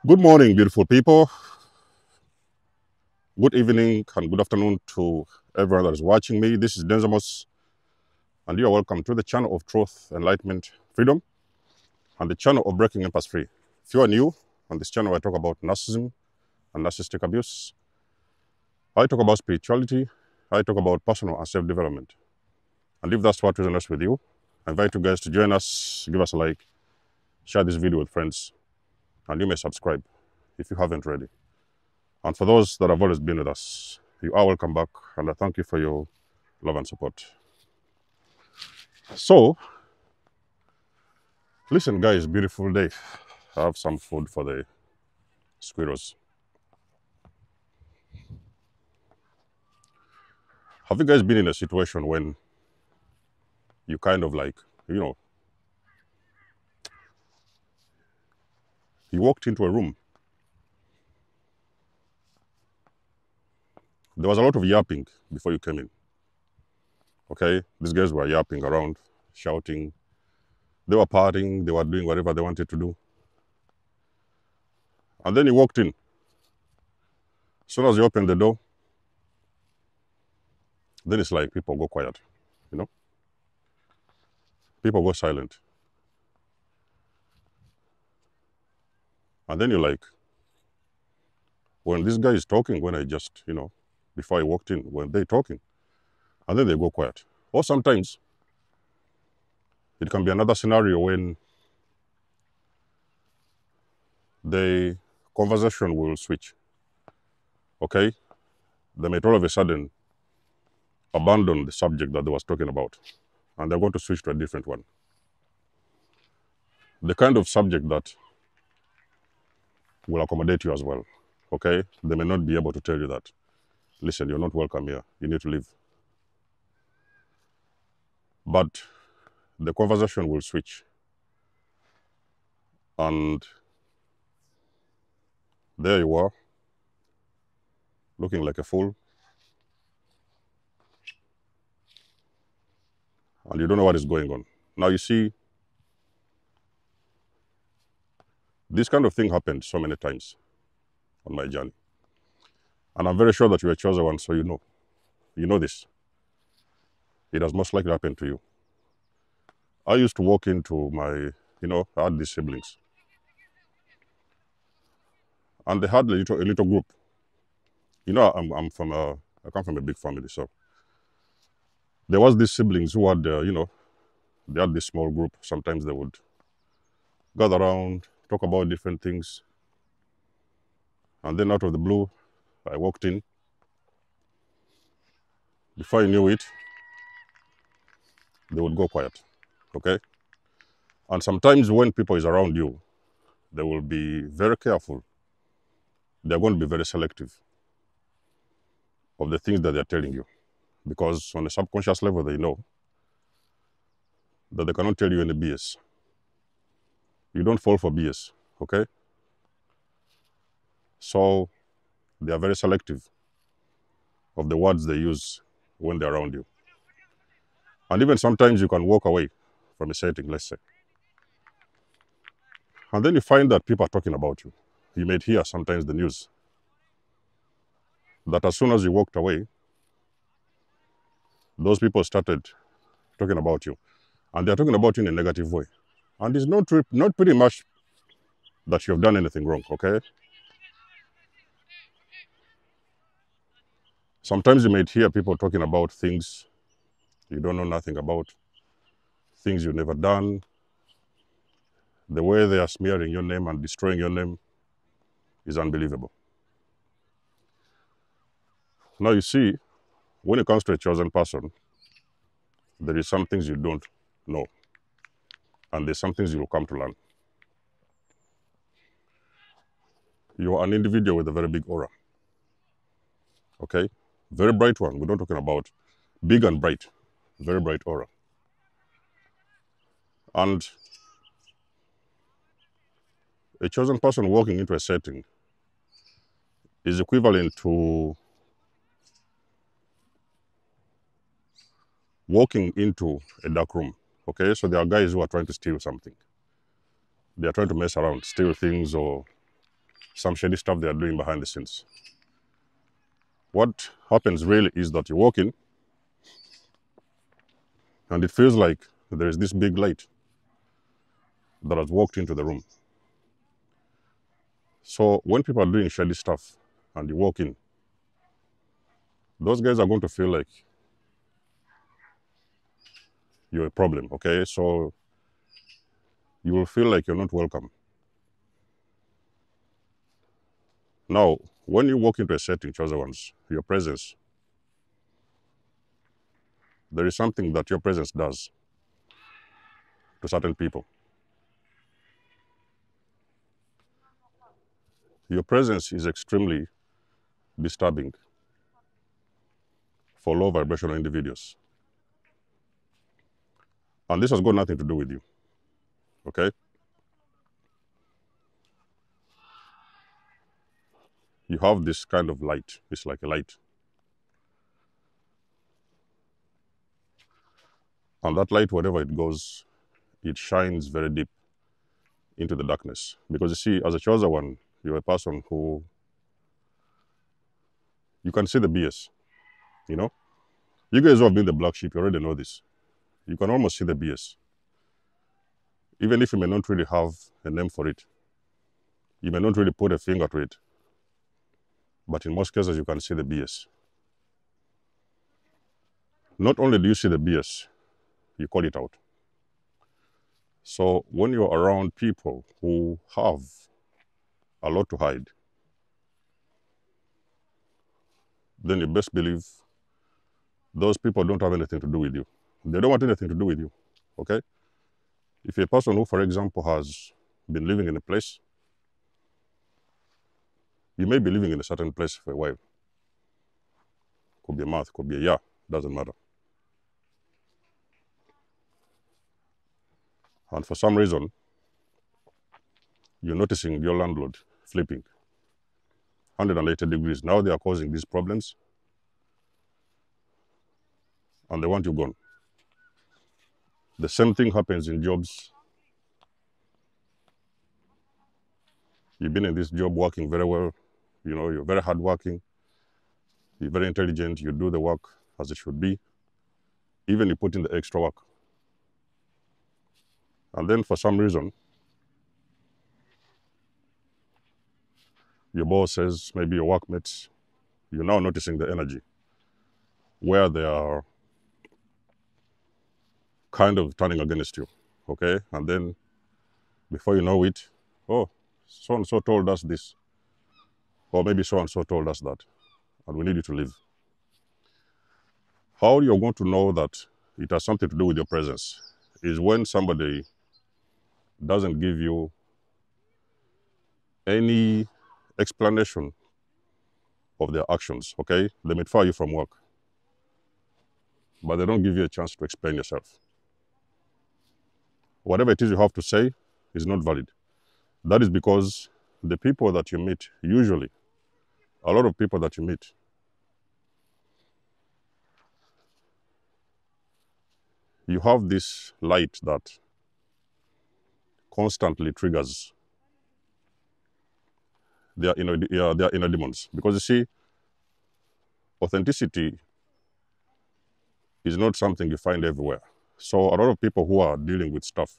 Good morning, beautiful people. Good evening and good afternoon to everyone that is watching me. This is Denzamus, and you are welcome to the channel of Truth, Enlightenment, Freedom, and the channel of Breaking Empaths Free. If you are new on this channel, I talk about narcissism and narcissistic abuse. I talk about spirituality. I talk about personal and self-development. And if that's what resonates with you, I invite you guys to join us, give us a like, share this video with friends, and you may subscribe if you haven't already. And for those that have always been with us, you are welcome back, and I thank you for your love and support. So, listen, guys, beautiful day. I have some food for the squirrels. Have you guys been in a situation when you kind of like, you walked into a room, there was a lot of yapping before you came in, okay? These guys were yapping around, shouting. They were partying, they were doing whatever they wanted to do. And then you walked in. As soon as you opened the door, then it's like people go quiet, you know? People go silent. And then you're like, when this guy is talking, when I just, before I walked in, when they're talking, and then they go quiet. Or sometimes it can be another scenario when the conversation will switch, okay? They might all of a sudden abandon the subject that they was talking about, and they're going to switch to a different one. The kind of subject that will accommodate you as well, okay? They may not be able to tell you that, listen, you're not welcome here, you need to leave. But the conversation will switch, and there you are, looking like a fool, and you don't know what is going on. Now, you see, this kind of thing happened so many times on my journey. And I'm very sure that you are a chosen one, so you know this. It has most likely happened to you. I used to walk into my, I had these siblings. And they had a little group. I come from a big family, so there was these siblings who had, they had this small group. Sometimes they would gather around, talk about different things. And then out of the blue, I walked in. Before I knew it, they would go quiet, okay? And sometimes when people is around you, they will be very careful. They're going to be very selective of the things that they're telling you, because on a subconscious level, they know that they cannot tell you any BS. You don't fall for BS, okay? So they are very selective of the words they use when they're around you. And even sometimes you can walk away from a setting, let's say. And then you find that people are talking about you. You may hear sometimes the news that as soon as you walked away, those people started talking about you. And they're talking about you in a negative way. And it's not pretty much that you have done anything wrong, okay? Sometimes you might hear people talking about things you don't know nothing about, things you've never done. The way they are smearing your name and destroying your name is unbelievable. Now you see, when it comes to a chosen person, there is some things you don't know, and there's some things you will come to learn. You're an individual with a very big aura, okay? Very bright one. We're not talking about big and bright, very bright aura. And a chosen person walking into a setting is equivalent to walking into a dark room, okay? So there are guys who are trying to steal something. They are trying to mess around, steal things, or some shady stuff they are doing behind the scenes. What happens really is that you walk in and it feels like there is this big light that has walked into the room. So when people are doing shady stuff and you walk in, those guys are going to feel like you're a problem, okay? So you will feel like you're not welcome. Now, when you walk into a setting, chosen ones, your presence, there is something that your presence does to certain people. Your presence is extremely disturbing for low vibrational individuals. And this has got nothing to do with you, okay? You have this kind of light. It's like a light. And that light, wherever it goes, it shines very deep into the darkness. Because you see, as a chosen one, you're a person who, you can see the BS, you know? You guys who have been the black sheep, you already know this. You can almost see the BS. Even if you may not really have a name for it, you may not really put a finger to it, but in most cases, you can see the BS. Not only do you see the BS, you call it out. So when you're around people who have a lot to hide, then you best believe those people don't have anything to do with you. They don't want anything to do with you, okay? If you're a person who, for example, has been living in a place, you may be living in a certain place for a while. Could be a month, could be a year, doesn't matter. And for some reason, you're noticing your landlord flipping 180 degrees. Now they are causing these problems and they want you gone. The same thing happens in jobs. You've been in this job working very well. You know, you're very hardworking. You're very intelligent. You do the work as it should be. Even you put in the extra work. And then for some reason, your boss says, maybe your workmates, you're now noticing the energy where they are kind of turning against you, okay? And then before you know it, oh, so-and-so told us this, or maybe so-and-so told us that, and we need you to leave. How you're going to know that it has something to do with your presence is when somebody doesn't give you any explanation of their actions, okay? They may fire you from work, but they don't give you a chance to explain yourself. Whatever it is you have to say is not valid. That is because the people that you meet, usually, a lot of people that you meet, you have this light that constantly triggers their inner demons. Because you see, authenticity is not something you find everywhere. So a lot of people who are dealing with stuff,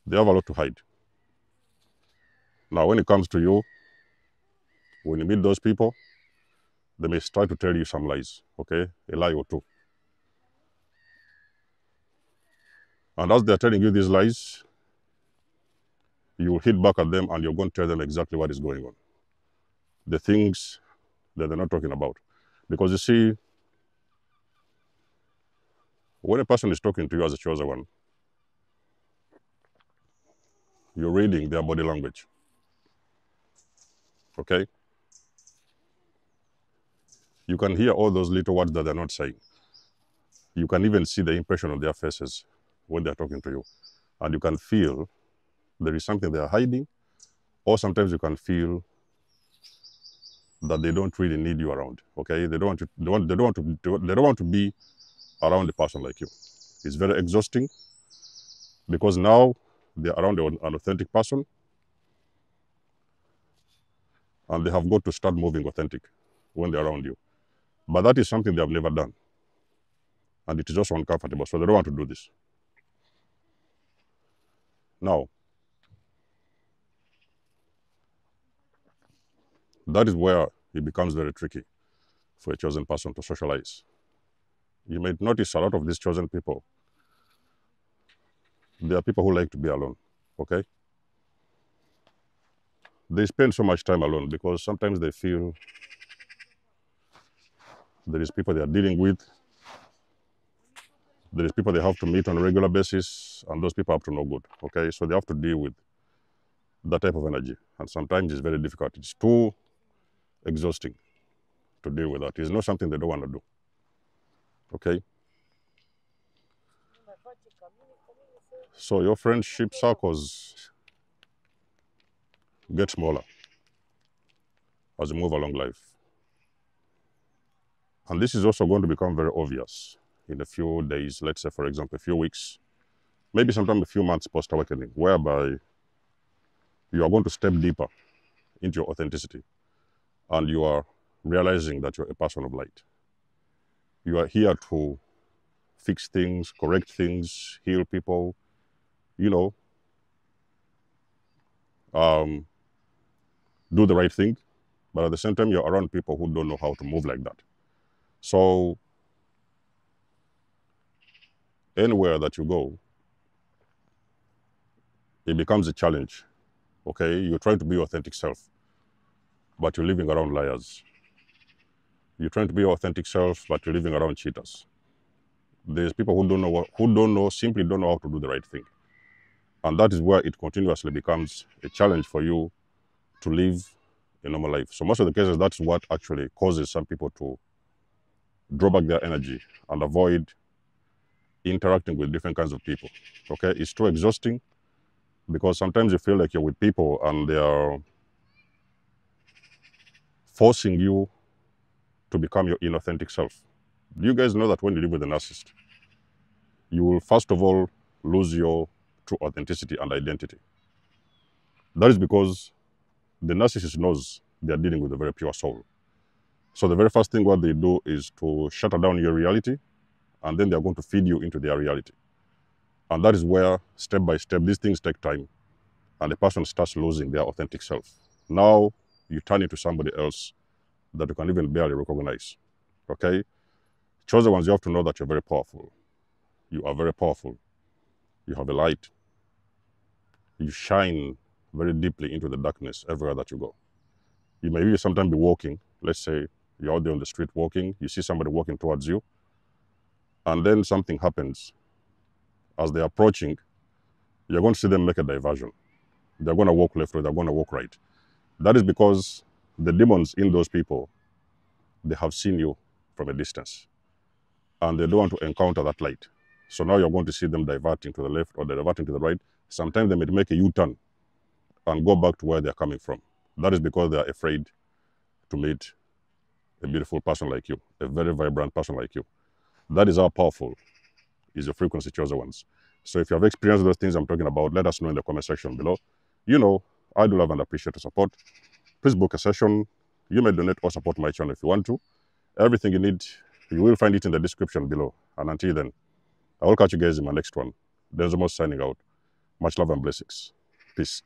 they have a lot to hide. Now, when it comes to you, when you meet those people, they may try to tell you some lies, okay? A lie or two. And as they're telling you these lies, you will hit back at them and you're going to tell them exactly what is going on. The things that they're not talking about. Because you see, when a person is talking to you as a chosen one, you're reading their body language, okay? You can hear all those little words that they're not saying. You can even see the impression of their faces when they're talking to you. And you can feel there is something they are hiding, or sometimes you can feel that they don't really need you around, okay? They don't want to be around a person like you. It's very exhausting because now they're around an authentic person, and they have got to start moving authentic when they're around you. But that is something they have never done. And it is also uncomfortable, so they don't want to do this. Now, that is where it becomes very tricky for a chosen person to socialize. You may notice a lot of these chosen people, they are people who like to be alone, okay? They spend so much time alone because sometimes they feel there is people they are dealing with, there is people they have to meet on a regular basis, and those people are up to no good, okay? So they have to deal with that type of energy, and sometimes it's very difficult. It's too exhausting to deal with that. It's not something they don't want to do, okay? So your friendship circles get smaller as you move along life. And this is also going to become very obvious in a few days, let's say, for example, a few weeks, maybe sometime a few months post-awakening, whereby you are going to step deeper into your authenticity and you are realizing that you're a person of light. You are here to fix things, correct things, heal people, you know, do the right thing, but at the same time, you're around people who don't know how to move like that. So anywhere that you go, it becomes a challenge, okay? You're trying to be your authentic self, but you're living around liars. You're trying to be your authentic self, but you're living around cheaters. There's people who simply don't know how to do the right thing. And that is where it continuously becomes a challenge for you to live a normal life. So most of the cases, that's what actually causes some people to draw back their energy and avoid interacting with different kinds of people, okay? It's too exhausting because sometimes you feel like you're with people and they are forcing you to become your inauthentic self. Do you guys know that when you live with a narcissist, you will first of all lose your true authenticity and identity? That is because the narcissist knows they are dealing with a very pure soul. So the very first thing what they do is to shut down your reality, and then they're going to feed you into their reality. And that is where, step by step, these things take time, and the person starts losing their authentic self. Now, you turn into somebody else that you can even barely recognize, okay? Chosen ones, you have to know that you're very powerful. You are very powerful. You have a light. You shine very deeply into the darkness everywhere that you go. You may even sometimes be walking. Let's say you're out there on the street walking. You see somebody walking towards you. And then something happens. As they're approaching, you're going to see them make a diversion. They're going to walk left or they're going to walk right. That is because the demons in those people, they have seen you from a distance. And they don't want to encounter that light. So now you're going to see them diverting to the left or they're diverting to the right. Sometimes they may make a U-turn and go back to where they're coming from. That is because they're afraid to meet a beautiful person like you, a very vibrant person like you. That is how powerful is your frequency, chosen ones. So if you have experienced those things I'm talking about, let us know in the comment section below. You know, I do love and appreciate the support. Please book a session. You may donate or support my channel if you want to. Everything you need, you will find it in the description below. And until then, I will catch you guys in my next one. Nikymus signing out. Much love and blessings. Peace.